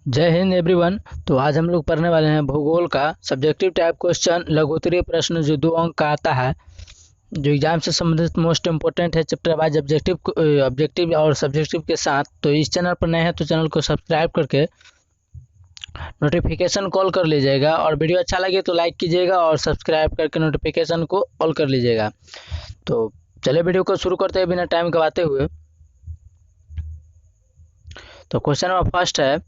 जय हिंद एवरीवन। तो आज हम लोग पढ़ने वाले हैं भूगोल का सब्जेक्टिव टाइप क्वेश्चन, लघुत्तरीय प्रश्न जो 2 अंक का आता है, जो एग्जाम से संबंधित मोस्ट इंपोर्टेंट है चैप्टर वाइज ऑब्जेक्टिव और सब्जेक्टिव के साथ। तो इस चैनल पर नए हैं तो चैनल को सब्सक्राइब करके नोटिफिकेशन कॉल कर लीजिएगा, और वीडियो अच्छा लगे तो लाइक कीजिएगा और सब्सक्राइब करके नोटिफिकेशन को ऑल कर लीजिएगा। तो चलिए वीडियो को शुरू करते हैं बिना टाइम गवाते हुए। तो क्वेश्चन नंबर फर्स्ट है,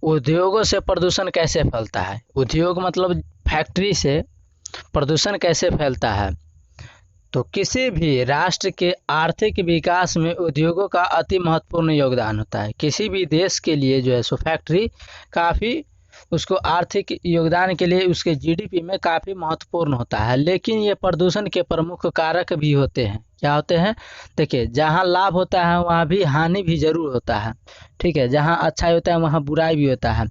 उद्योगों से प्रदूषण कैसे फैलता है। उद्योग मतलब फैक्ट्री से प्रदूषण कैसे फैलता है। तो किसी भी राष्ट्र के आर्थिक विकास में उद्योगों का अति महत्वपूर्ण योगदान होता है। किसी भी देश के लिए जो है सो फैक्ट्री काफ़ी उसको आर्थिक योगदान के लिए उसके जीडीपी में काफ़ी महत्वपूर्ण होता है। लेकिन ये प्रदूषण के प्रमुख कारक भी होते हैं। क्या होते हैं? देखिए, जहाँ लाभ होता है वहाँ भी हानि भी ज़रूर होता है। ठीक है, जहाँ अच्छाई होता है वहाँ बुराई भी होता है।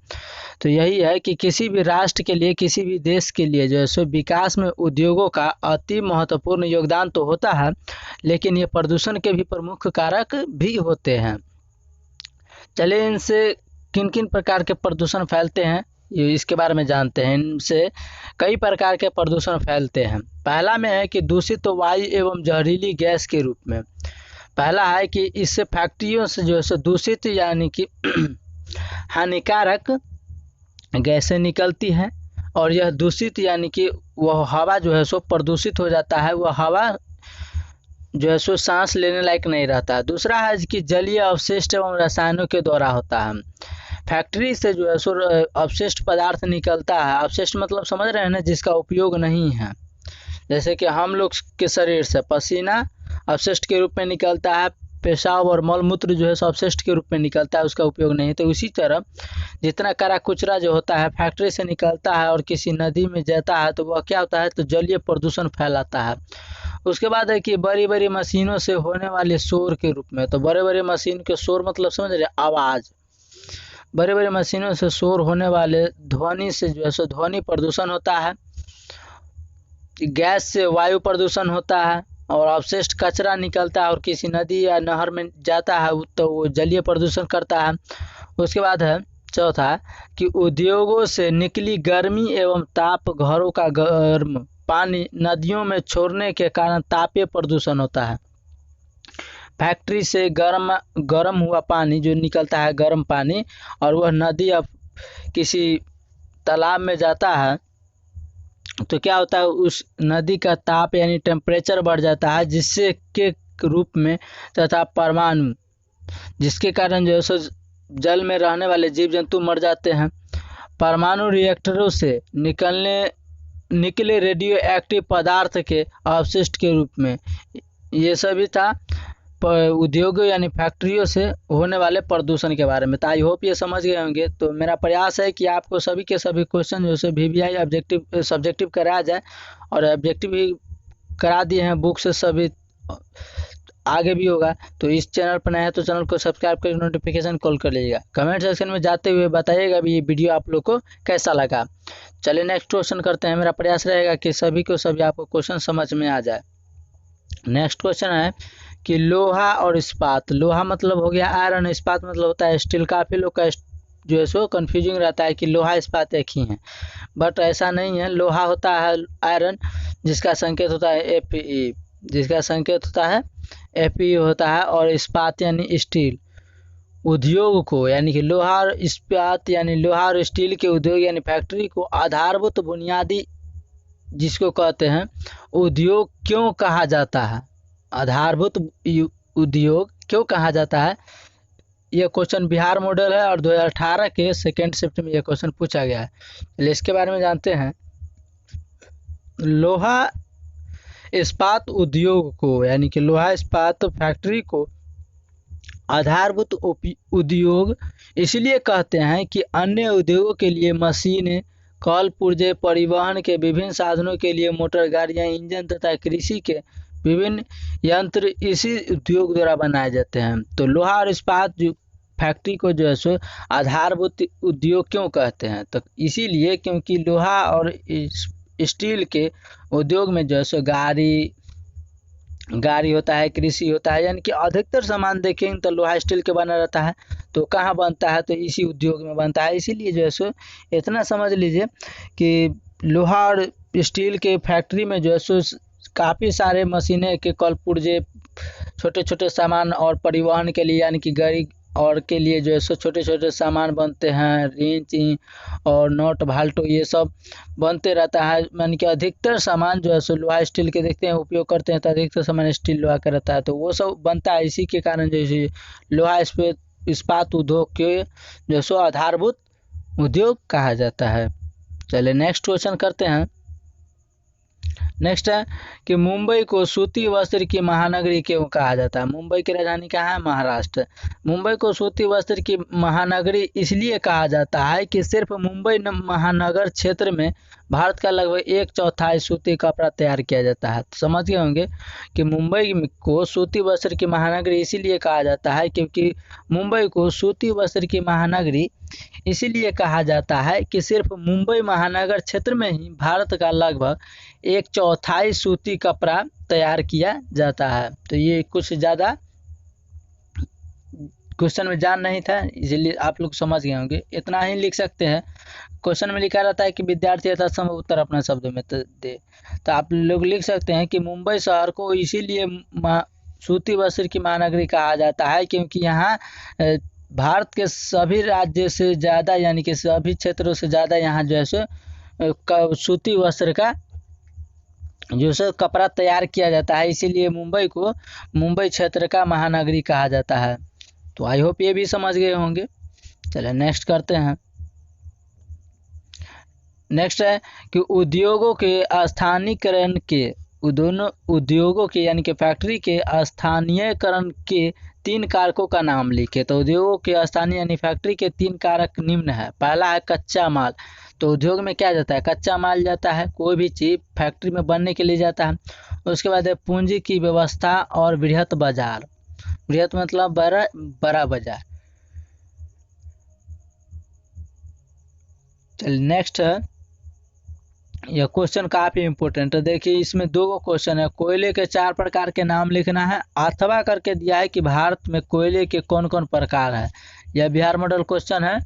तो यही है कि किसी भी राष्ट्र के लिए, किसी भी देश के लिए जो है सो विकास में उद्योगों का अति महत्वपूर्ण योगदान तो होता है, लेकिन ये प्रदूषण के भी प्रमुख कारक भी होते हैं। चलिए इनसे किन किन प्रकार के प्रदूषण फैलते हैं ये इसके बारे में जानते हैं। इनसे कई प्रकार के प्रदूषण फैलते हैं। पहला में है कि दूषित वायु एवं जहरीली गैस के रूप में। पहला है कि इससे फैक्ट्रियों से जो है सो दूषित यानी कि हानिकारक गैसें निकलती हैं, और यह दूषित यानी कि वह हवा जो है सो प्रदूषित हो जाता है। वह हवा जो है सो सांस लेने लायक नहीं रहता। दूसरा है कि जलीय अवशिष्ट एवं रसायनों के द्वारा होता है। फैक्ट्री से जो है सो अवशिष्ट पदार्थ निकलता है। अवशिष्ट मतलब समझ रहे हैं ना, जिसका उपयोग नहीं है। जैसे कि हम लोग के शरीर से पसीना अवशिष्ट के रूप में निकलता है, पेशाब और मलमूत्र जो है सो अवशिष्ट के रूप में निकलता है, उसका उपयोग नहीं। तो उसी तरह जितना कड़ा कुचरा जो होता है फैक्ट्री से निकलता है और किसी नदी में जाता है तो वह क्या होता है, तो जलीय प्रदूषण फैलाता है। उसके बाद है कि बड़ी बड़ी मशीनों से होने वाले शोर के रूप में। तो बड़े बड़े मशीन के शोर मतलब समझ रहे, आवाज़। बड़े बड़े मशीनों से शोर होने वाले ध्वनि से जो है सो ध्वनि प्रदूषण होता है। गैस से वायु प्रदूषण होता है, और अवशिष्ट कचरा निकलता है और किसी नदी या नहर में जाता है तो वो जलीय प्रदूषण करता है। उसके बाद है चौथा कि उद्योगों से निकली गर्मी एवं ताप घरों का गर्म पानी नदियों में छोड़ने के कारण तापीय प्रदूषण होता है। फैक्ट्री से गर्म हुआ पानी जो निकलता है, गर्म पानी, और वह नदी या किसी तालाब में जाता है तो क्या होता है, उस नदी का ताप यानी टेम्परेचर बढ़ जाता है, जिससे के रूप में तथा परमाणु, जिसके कारण जो है सो जल में रहने वाले जीव जंतु मर जाते हैं। परमाणु रिएक्टरों से निकले रेडियो एक्टिव पदार्थ के अवशिष्ट के रूप में। ये सभी था उद्योगों यानी फैक्ट्रियों से होने वाले प्रदूषण के बारे में। तो आई होप ये समझ गए होंगे। तो मेरा प्रयास है कि आपको सभी के सभी क्वेश्चन जो है VVI ऑब्जेक्टिव सब्जेक्टिव कराया जाए, और ऑब्जेक्टिव भी करा दिए हैं बुक से सभी, आगे भी होगा। तो इस चैनल पर नया है तो चैनल को सब्सक्राइब करके नोटिफिकेशन कॉल कर लीजिएगा। कमेंट सेक्शन में जाते हुए बताइएगा भी ये वीडियो आप लोग को कैसा लगा। चलिए नेक्स्ट क्वेश्चन करते हैं। मेरा प्रयास रहेगा कि सभी को सभी आपको क्वेश्चन समझ में आ जाए। नेक्स्ट क्वेश्चन है कि लोहा और इस्पात। लोहा मतलब हो गया आयरन, इस्पात मतलब होता है स्टील। काफ़ी लोग का जो है सो कन्फ्यूजिंग रहता है कि लोहा इस्पात एक ही है, बट ऐसा नहीं है। लोहा होता है आयरन, जिसका संकेत होता है Fe, जिसका संकेत होता है Fe होता है, और इस्पात यानी स्टील। उद्योग को यानी कि लोहा और इस्पात यानी लोहा और स्टील के उद्योग यानी फैक्ट्री को आधारभूत बुनियादी जिसको कहते हैं उद्योग क्यों कहा जाता है। आधारभूत उद्योग क्यों कहा जाता है, यह क्वेश्चन बिहार मॉडल है और 2018 के सेकेंड शिफ्ट में यह क्वेश्चन पूछा गया है। चलिए इसके बारे में जानते हैं। लोहा इस्पात उद्योग को यानी कि लोहा इस्पात फैक्ट्री को आधारभूत उद्योग इसलिए कहते हैं कि अन्य उद्योगों के लिए मशीनें, कल पुर्जे, परिवहन के विभिन्न साधनों के लिए मोटर गाड़ियाँ, इंजन तथा कृषि के विभिन्न यंत्र इसी उद्योग द्वारा बनाए जाते हैं। तो लोहा और इस्पात जो फैक्ट्री को जो है सो आधारभूत उद्योग क्यों कहते हैं, तो इसीलिए क्योंकि लोहा और स्टील के उद्योग में जो है सो गाड़ी, गाड़ी होता है, कृषि होता है, यानी कि अधिकतर सामान देखेंगे तो लोहा स्टील के बना रहता है। तो कहाँ बनता है? तो इसी उद्योग में बनता है। इसीलिए जो है सो इतना समझ लीजिए कि लोहा और स्टील के फैक्ट्री में जो है सो काफ़ी सारे मशीनें के कल पुर्जे, छोटे छोटे सामान और परिवहन के लिए यानी कि गाड़ी और के लिए जो है सो छोटे छोटे सामान बनते हैं, रेंच और नट भाल्टो ये सब बनते रहता है। यानी कि अधिकतर सामान जो है सो लोहा स्टील के देखते हैं उपयोग करते हैं, तो अधिकतर सामान स्टील लोहा का रहता है, तो वो सब बनता है। इसी के कारण जैसे लोहा इस्पात उद्योग के जो है सो आधारभूत उद्योग कहा जाता है। चलिए नेक्स्ट क्वेश्चन करते हैं। नेक्स्ट है कि मुंबई को सूती वस्त्र की महानगरी क्यों कहा जाता है? मुंबई की राजधानी कहाँ है? महाराष्ट्र। मुंबई को सूती वस्त्र की महानगरी इसलिए कहा जाता है कि सिर्फ मुंबई महानगर क्षेत्र में भारत का लगभग 1/4 सूती कपड़ा तैयार किया जाता है। तो समझ गए होंगे कि मुंबई को सूती वस्त्र की महानगरी इसीलिए कहा जाता है क्योंकि मुंबई को सूती वस्त्र की महानगरी इसीलिए कहा जाता है कि सिर्फ मुंबई महानगर क्षेत्र में ही भारत का लगभग 1/4 सूती कपड़ा तैयार किया जाता है। तो ये कुछ ज़्यादा क्वेश्चन में जान नहीं था, इसलिए आप लोग समझ गए होंगे। इतना ही लिख सकते हैं। क्वेश्चन में लिखा रहता है कि विद्यार्थी यथासंभव उत्तर अपने शब्दों में दे, तो आप लोग लिख सकते हैं कि मुंबई शहर को इसीलिए सूती वस्त्र की महानगरी कहा जाता है क्योंकि यहाँ भारत के सभी राज्य से ज़्यादा यानी कि सभी क्षेत्रों से ज़्यादा यहाँ जो है सो सूती वस्त्र का जो है कपड़ा तैयार किया जाता है, इसीलिए मुंबई को मुंबई क्षेत्र का महानगरी कहा जाता है। तो आई होप ये भी समझ गए होंगे। चलिए नेक्स्ट करते हैं। नेक्स्ट है कि उद्योगों के स्थानीयकरण के दोनों उद्योगों के यानी कि फैक्ट्री के स्थानीयकरण के 3 कारकों का नाम लिखे। तो उद्योगों के स्थानीय यानी फैक्ट्री के 3 कारक निम्न है। पहला है कच्चा माल। तो उद्योग में क्या जाता है? कच्चा माल जाता है, कोई भी चीज़ फैक्ट्री में बनने के लिए जाता है। उसके बाद है पूंजी की व्यवस्था और बृहत बाजार। बृहत मतलब बड़ा बाजार। चलिए नेक्स्ट है, यह क्वेश्चन काफ़ी इंपॉर्टेंट है। देखिए इसमें 2 क्वेश्चन है। कोयले के 4 प्रकार के नाम लिखना है। अथवा करके दिया है कि भारत में कोयले के कौन कौन प्रकार है। यह बिहार मॉडल क्वेश्चन है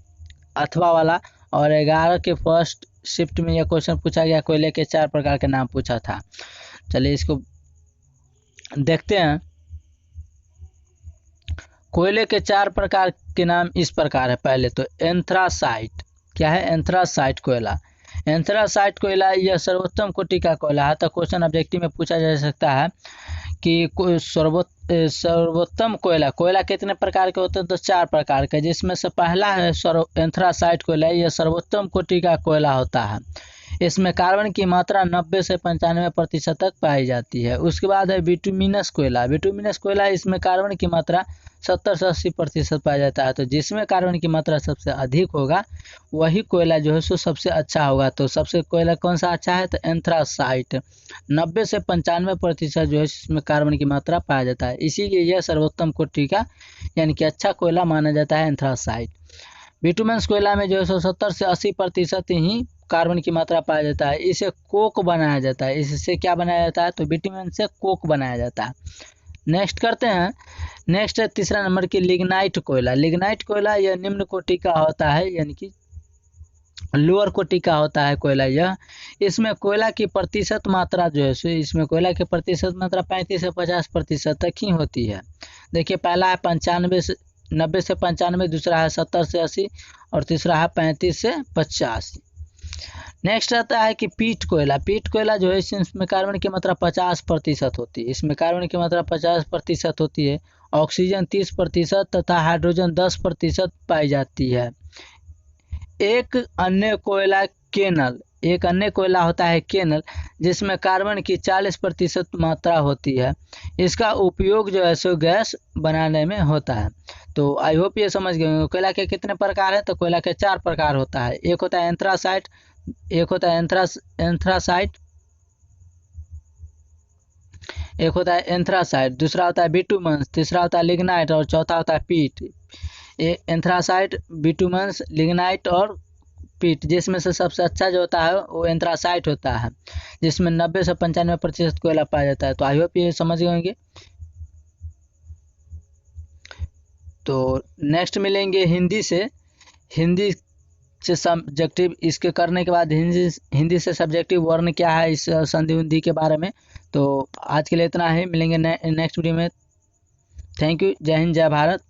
अथवा वाला, और 11 के फर्स्ट शिफ्ट में यह क्वेश्चन पूछा गया, कोयले के 4 प्रकार के नाम पूछा था। चलिए इसको देखते हैं। कोयले के 4 प्रकार के नाम इस प्रकार है। पहले तो एंथ्रासाइट। क्या है? एंथ्रासाइट कोयला। एंथ्रासाइट कोयला यह सर्वोत्तम कोटि का कोयला है। तो क्वेश्चन ऑब्जेक्टिव में पूछा जा सकता है कि सर्वोत्तम कोयला कितने प्रकार के होते हैं? तो 4 प्रकार के, जिसमें से पहला है एंथ्रासाइट कोयला। यह सर्वोत्तम कोटि का कोयला होता है। इसमें कार्बन की मात्रा 90 से 95% तक पाई जाती है। उसके बाद है बिटुमिनस कोयला। बिटुमिनस कोयला, इसमें कार्बन की मात्रा 70 से 80% पाया जाता है। तो जिसमें कार्बन की मात्रा सबसे अधिक होगा वही कोयला जो है सो सबसे अच्छा होगा। तो सबसे कोयला कौन सा अच्छा है? तो एंथ्रासाइट। 90 से 95% जो है इसमें कार्बन की मात्रा पाया जाता है, इसीलिए यह सर्वोत्तम कोटि का यानी कि अच्छा कोयला माना जाता है एंथ्रासाइट। बिटुमेंस कोयला में जो है 70 से 80% ही कार्बन की मात्रा पाया जाता है। इसे कोक बनाया जाता है। इससे क्या बनाया जाता है? तो बिटुमेन से कोक बनाया जाता है। नेक्स्ट करते हैं। नेक्स्ट है तीसरा नंबर की लिग्नाइट कोयला। लिग्नाइट कोयला यह निम्न कोटि का होता है यानी कि लोअर कोटि का होता है कोयला यह। इसमें कोयला की प्रतिशत मात्रा जो है सो इसमें कोयला की प्रतिशत मात्रा 35 से 50% तक ही होती है। देखिए पहला है 90 से 95, दूसरा है 70 से 80 और तीसरा है 35 से 85। नेक्स्ट आता है कि पीट कोयला। पीट कोयला जो है इसमें कार्बन की मात्रा 50% होती है। इसमें कार्बन की मात्रा 50% होती है। ऑक्सीजन 30% तथा हाइड्रोजन 10% पाई जाती है। एक अन्य कोयला होता है केनल, जिसमें कार्बन की 40% मात्रा होती है। इसका उपयोग जो है सो गैस बनाने में होता है। तो आई होप ये समझ गए होंगे। कोयला के कितने प्रकार है? तो कोयला के 4 प्रकार होता है। एक होता है एंथ्रासाइट, एक होता है एंथ्रासाइट, दूसरा होता है बिटुमेंस, तीसरा होता है लिग्नाइट और चौथा होता है पीट। एंथ्रासाइट, बिटुमेंस, लिग्नाइट और पीट, जिसमें से सबसे अच्छा जो होता है वो एंथ्रासाइट होता है, जिसमें 90 से 95% कोयला पाया जाता है। तो आई होप ये समझ गए होंगे। तो नेक्स्ट मिलेंगे हिंदी से। हिंदी से सब्जेक्टिव, इसके करने के बाद हिंदी से सब्जेक्टिव वर्ण क्या है, इस संधि उन्धि के बारे में। तो आज के लिए इतना ही, मिलेंगे नेक्स्ट वीडियो में। Thank you. जय हिंद, जय भारत।